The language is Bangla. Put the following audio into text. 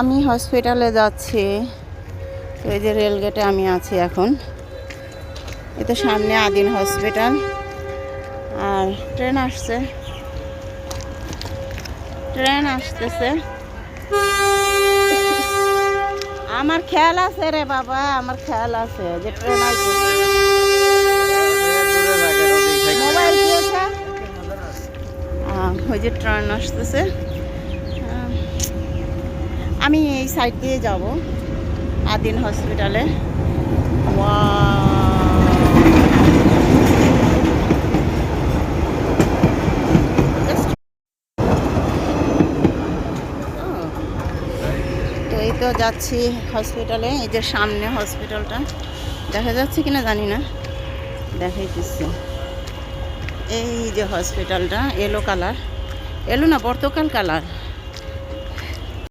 আমি হসপিটালে যাচ্ছি। তো এই যে রেলগেটে আমি আছি এখন। এই তো সামনে আদিন হসপিটাল। আর ট্রেন আসছে, ট্রেন আসতেছে। আমার খেয়াল আছে রে বাবা, আমার খেয়াল আছে যে ট্রেন আসতেছে। মোবাইল দিয়েছে, ওই যে ট্রেন আসতেছে। আমি এই সাইড দিয়ে যাব আদিন হসপিটালে। তো এই তো যাচ্ছি হসপিটালে। এই যে সামনে হসপিটালটা, দেখা যাচ্ছে কিনা জানি না, দেখাইতেছি। এই যে হসপিটালটা, এলো কালার, এলো না পর্তুগাল কালার।